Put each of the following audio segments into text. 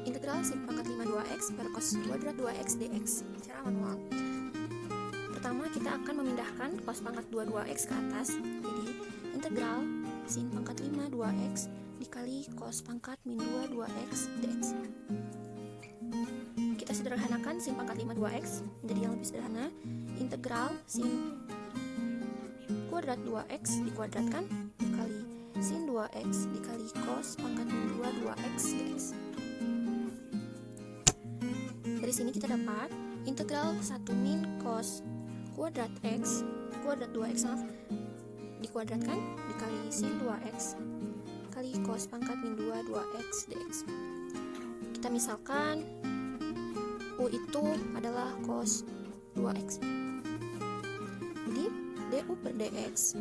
Integral sin pangkat 5 2x per cos kuadrat 2x dx secara manual. Pertama, kita akan memindahkan cos pangkat 2x ke atas. Jadi, integral sin pangkat 5 2x dikali cos pangkat min 2 2x dx. Kita sederhanakan sin pangkat 5 2x menjadi yang lebih sederhana. Integral sin kuadrat 2x dikuadratkan dikali sin 2x dikali cos pangkat min 2 2x dx. Dari sini kita dapat integral 1 min cos kuadrat x kuadrat 2x dikuadratkan dikali sin 2x kali cos pangkat min 2 2x dx. Kita misalkan U itu adalah cos 2x. Jadi du per dx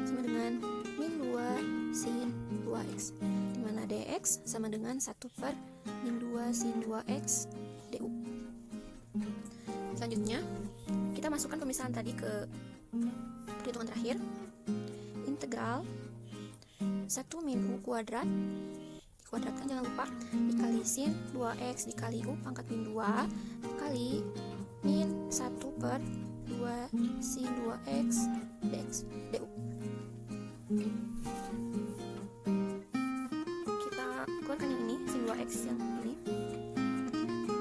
sama dengan min 2 sin 2x, dimana dx sama dengan 1 per min 2 sin 2x du. Selanjutnya kita masukkan pemisahan tadi ke perhitungan terakhir. Integral 1 min u kuadrat dikuadratkan, jangan lupa, dikali sin 2x dikali u pangkat min 2 dikali min 1 per 2 sin 2x dx du. Kita keluarkan yang ini, sin 2x yang ini,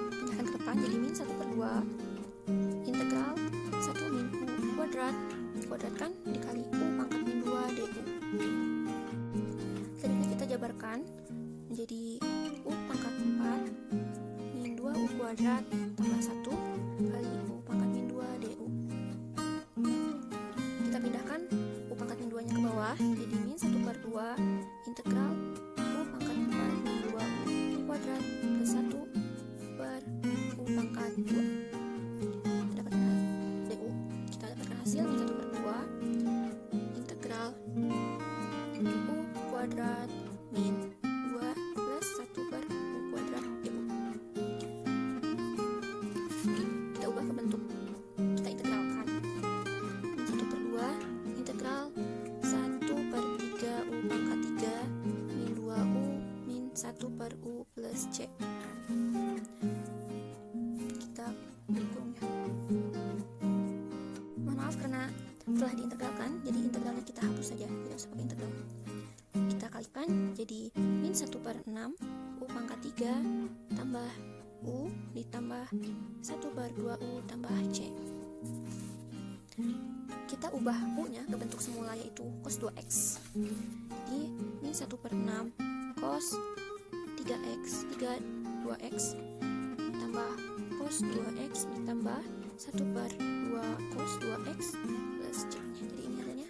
pindahkan ke depan jadi min 1 per 2 integral 1 min u kuadrat dikuadratkan dikali u pangkat min 2 du. Selanjutnya kita jabarkan menjadi u pangkat 4 min 2 u kuadrat tambah 1 kali u pangkat min 2 du. Kita pindahkan u pangkat min 2 nya ke bawah jadi min 1 per 2 integral u pangkat 4 min 2 u kuadrat plus 1 per u pangkat 2. Hasil min 1 per 2 integral u kuadrat min 2 plus 1 per u kuadrat du. Kita ubah ke bentuk kita integralkan. Min 1 per 2 integral 1 per 3 u pangkat 3 min 2 u min 1 per u plus c. Kita berkurangnya. Karena telah diintegralkan, jadi integralnya kita hapus saja, tidak usah pakai integral. Kita kalikan jadi min 1 per 6 u pangkat 3 tambah u ditambah 1 per 2 u tambah c. Kita ubah u nya ke bentuk semula, yaitu cos 2x. Jadi min 1 per 6 cos 3x 2x tambah cos 2x ditambah 1 per 2 cos 2x plus c. Jadi ini adanya.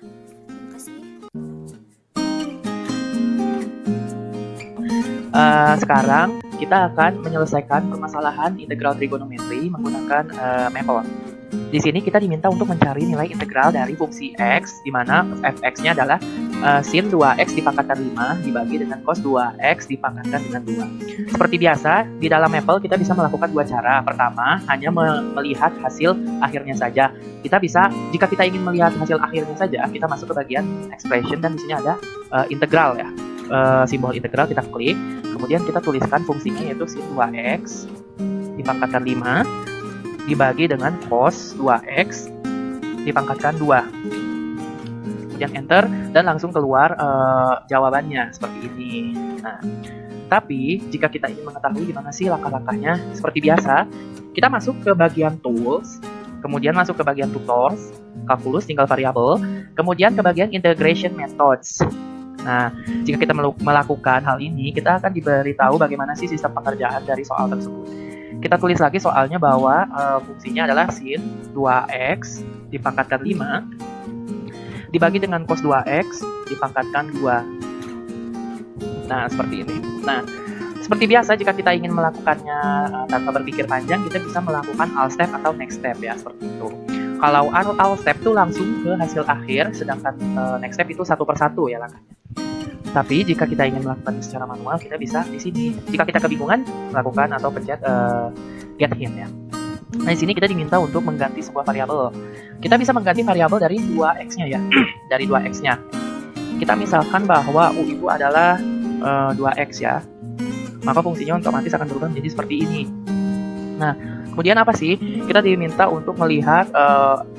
Terima kasih. Sekarang kita akan menyelesaikan permasalahan integral trigonometri menggunakan maple. Di sini kita diminta untuk mencari nilai integral dari fungsi x, di mana fx-nya adalah sin 2x dipangkatkan 5 dibagi dengan cos 2x dipangkatkan dengan 2. Seperti biasa, di dalam maple kita bisa melakukan dua cara. Pertama, hanya melihat hasil akhirnya saja. Kita bisa, jika kita ingin melihat hasil akhirnya saja, kita masuk ke bagian expression dan di sini ada integral ya. Simbol integral kita klik, kemudian kita tuliskan fungsinya yaitu sin 2x dipangkatkan 5 dibagi dengan cos 2x dipangkatkan 2. Kemudian enter dan langsung keluar jawabannya seperti ini. Nah, tapi jika kita ingin mengetahui gimana sih langkah-langkahnya, seperti biasa kita masuk ke bagian tools, kemudian masuk ke bagian tutors, kalkulus tinggal variabel, kemudian ke bagian integration methods. Nah, jika kita melakukan hal ini, kita akan diberitahu bagaimana sih sistem pengerjaan dari soal tersebut. Kita tulis lagi soalnya bahwa fungsinya adalah sin 2x dipangkatkan 5 dibagi dengan cos 2x dipangkatkan 2. Nah, seperti ini. Nah, seperti biasa jika kita ingin melakukannya tanpa berpikir panjang, kita bisa melakukan all step atau next step ya, seperti itu. Kalau all step itu langsung ke hasil akhir, sedangkan next step itu satu persatu ya langkahnya. Tapi jika kita ingin melakukannya secara manual, kita bisa di sini. Jika kita kebingungan, melakukan atau pencet get hint ya. Nah, di sini kita diminta untuk mengganti sebuah variabel. Kita bisa mengganti variabel dari 2x-nya ya. Dari 2x-nya. Kita misalkan bahwa u itu adalah 2x ya. maka fungsinya otomatis akan berubah menjadi seperti ini. Nah, kemudian apa sih? Kita diminta untuk melihat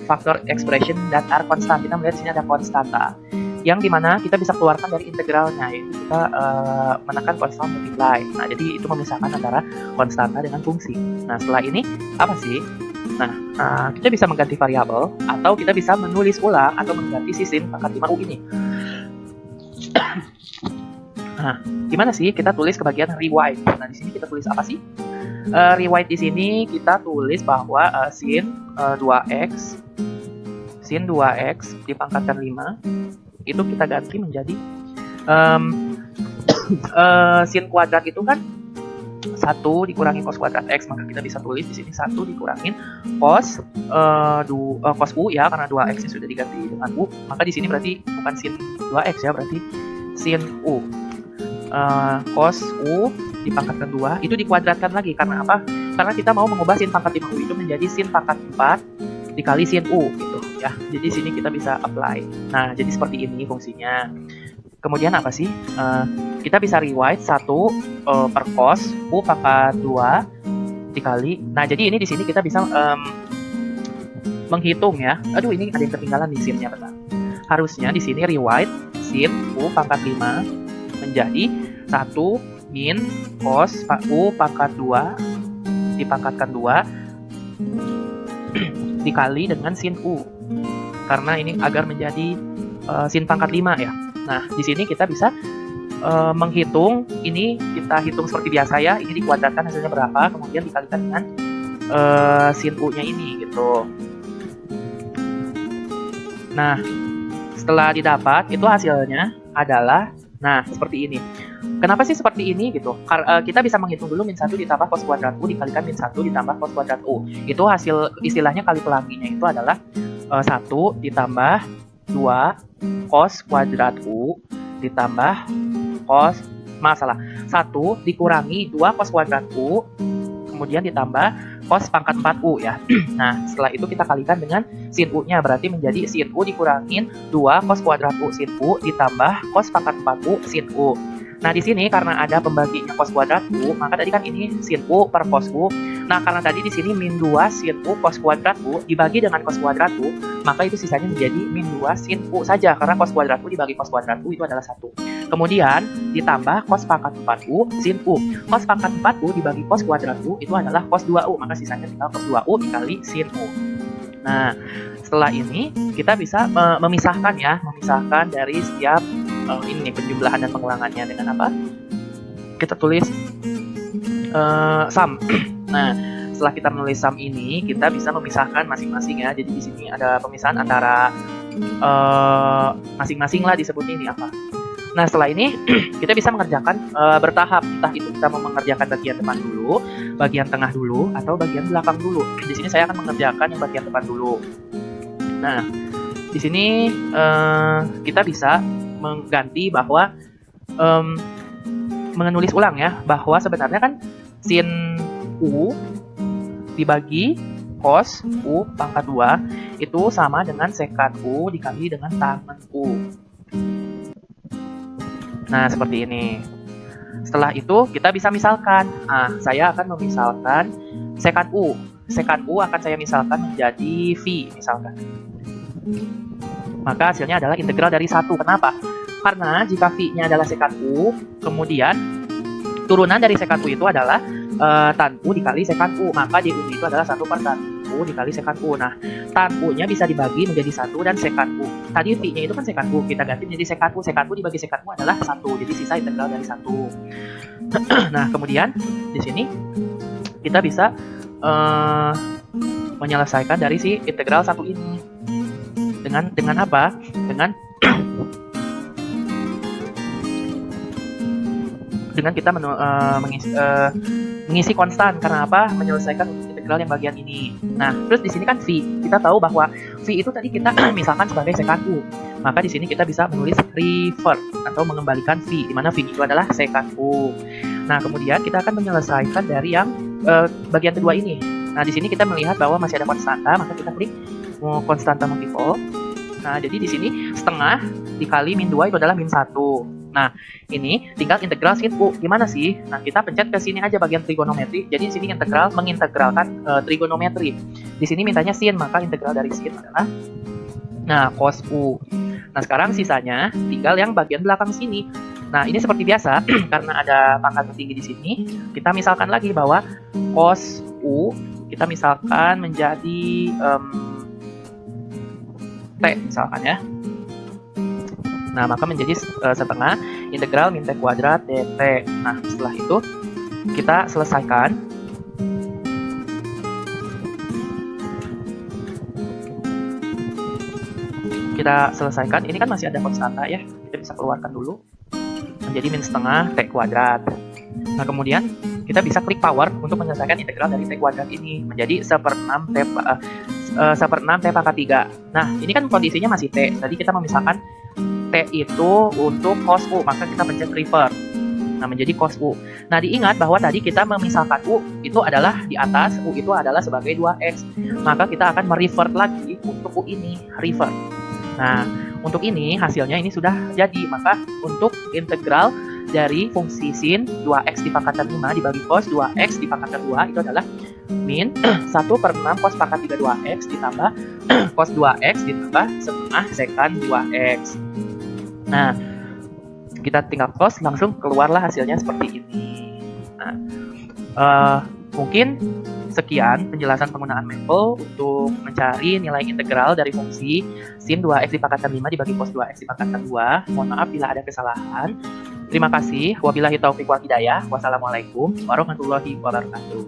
faktor expression that are constant. Kita melihat sini ada konstanta, yang dimana kita bisa keluarkan dari integralnya, yaitu kita menekan constant multiply. Nah, jadi itu memisahkan antara konstanta dengan fungsi. Nah, setelah ini apa sih? Nah, kita bisa mengganti variabel, atau kita bisa menulis ulang atau mengganti si sin pangkat 5u ini. Nah, gimana sih kita tulis ke bagian rewrite? Nah, di sini kita tulis apa sih? Rewrite di sini kita tulis bahwa sin 2x dipangkatkan 5 itu kita ganti menjadi sin kuadrat itu kan 1 dikurangi cos kuadrat x, maka kita bisa tulis di sini 1 dikurangin cos cos u ya, karena 2x nya sudah diganti dengan u, maka di sini berarti bukan sin 2x ya, berarti sin u. Cos u dipangkatkan 2 itu dikuadratkan lagi, karena apa? Karena kita mau mengubah sin pangkat 5u itu menjadi sin pangkat 4 dikali sin u gitu ya. Jadi sini kita bisa apply. Nah, jadi seperti ini fungsinya. Kemudian apa sih? Kita bisa rewrite 1 per cos u pangkat 2 dikali. Nah, jadi ini di sini kita bisa menghitung ya. Aduh, ini ada yang ketinggalan di sinnya, benar. Harusnya di sini rewrite sin u pangkat 5 menjadi 1 min cos u pangkat 2 dipangkatkan 2 dikali dengan sin u, karena ini agar menjadi sin pangkat 5 ya. Nah, di sini kita bisa menghitung, ini kita hitung seperti biasa ya, ini dikuadratkan hasilnya berapa, kemudian dikalikan dengan sin u nya ini gitu. Nah, setelah didapat itu hasilnya adalah nah seperti ini. Kenapa sih seperti ini gitu? Kita bisa menghitung dulu min 1 ditambah cos kuadrat u dikalikan min 1 ditambah cos kuadrat u. Itu hasil istilahnya kali pelanginya itu adalah 1 ditambah 2 cos kuadrat u ditambah cos 1 dikurangi 2 cos kuadrat u kemudian ditambah cos pangkat 4u ya. Nah, setelah itu kita kalikan dengan sin u-nya, berarti menjadi sin u dikurangin 2 cos kuadrat u sin u ditambah cos pangkat 4u sin u. Nah, di sini karena ada pembaginya cos kuadrat u, maka tadi kan ini sin u per cos u. Nah, karena tadi di sini min 2 sin u cos kuadrat u dibagi dengan cos kuadrat u, maka itu sisanya menjadi min 2 sin u saja, karena cos kuadrat u dibagi cos kuadrat u itu adalah 1. Kemudian ditambah cos pangkat 4u sin u. Cos pangkat 4u dibagi cos kuadrat u itu adalah cos 2u, maka sisanya tinggal cos 2u dikali sin u. Nah, setelah ini kita bisa memisahkan dari setiap ini penjumlahan dan pengulangannya dengan apa? Kita tulis sum. Nah, setelah kita menulis sum ini, kita bisa memisahkan masing-masing ya. Jadi di sini ada pemisahan antara masing-masing lah disebutnya ini apa. Nah, setelah ini kita bisa mengerjakan bertahap. Entah itu kita mau mengerjakan bagian depan dulu, bagian tengah dulu, atau bagian belakang dulu. Di sini saya akan mengerjakan yang bagian depan dulu. Nah, di sini kita bisa mengganti bahwa menulis ulang ya, bahwa sebenarnya kan sin u dibagi cos u pangkat 2 itu sama dengan sekat u dikali dengan tangen u. Nah, seperti ini. Setelah itu kita bisa misalkan. Nah, saya akan memisalkan sekat u. Sekat u akan saya misalkan menjadi v misalkan. Maka hasilnya adalah integral dari 1. Kenapa? Karena jika v-nya adalah sekat u, kemudian turunan dari sekat u itu adalah tan u dikali sekat u, maka di u itu adalah 1 per tan u dikali sekat u. Nah, tan u-nya bisa dibagi menjadi 1 dan sekat u. Tadi v-nya itu kan sekat u, kita ganti menjadi sekat u. Sekat u dibagi sekat u adalah 1, jadi sisa integral dari 1. Nah, kemudian di sini kita bisa menyelesaikan dari si integral 1 ini. Dengan apa? Dengan kita mengisi konstan. Karena apa? Menyelesaikan integral yang bagian ini. Nah, terus di sini kan v. Kita tahu bahwa v itu tadi kita misalkan sebagai sekat u. Maka di sini kita bisa menulis revert atau mengembalikan v, di mana v itu adalah sekat u. Nah, kemudian kita akan menyelesaikan dari yang bagian kedua ini. Nah, di sini kita melihat bahwa masih ada konstanta, maka kita klik konstanta multiple. Nah, jadi di sini setengah dikali min 2 itu adalah min 1. Nah, ini tinggal integral sin U. Gimana sih? Nah, kita pencet ke sini aja bagian trigonometri. Jadi di sini integral mengintegralkan trigonometri. Di sini mintanya sin, maka integral dari sin adalah cos U. Nah, sekarang sisanya tinggal yang bagian belakang sini. Nah, ini seperti biasa karena ada pangkat tertinggi di sini, kita misalkan lagi bahwa cos U kita misalkan menjadi T misalkan ya. Nah, maka menjadi setengah integral min T kuadrat dt. Nah, setelah itu kita selesaikan. Ini kan masih ada konstanta ya, kita bisa keluarkan dulu menjadi min setengah T kuadrat. Nah, kemudian kita bisa klik power untuk menyelesaikan integral dari T kuadrat ini menjadi 1/6 T pangkat 3. Nah, ini kan kondisinya masih T. Tadi kita memisahkan T itu untuk cos U, maka kita pencet revert. Nah, menjadi cos U. Nah, diingat bahwa tadi kita memisahkan U itu adalah di atas, U itu adalah sebagai 2X. Maka kita akan merevert lagi untuk U ini, revert. Nah, untuk ini hasilnya ini sudah jadi. Maka untuk integral dari fungsi sin 2X di pangkatan 5 dibagi cos 2X di pangkatan 2 itu adalah min 1/6 cos pangkat 3 2X ditambah cos 2X ditambah setengah sekan 2X. Nah, kita tinggal close, langsung keluarlah hasilnya seperti ini. Nah, mungkin sekian penjelasan penggunaan Maple untuk mencari nilai integral dari fungsi sin 2X di pangkatan 5 dibagi cos 2X di pangkatan 2. Mohon maaf bila ada kesalahan. Terima kasih. Wabillahi taufiq wal hidayah. Wassalamualaikum warahmatullahi wabarakatuh.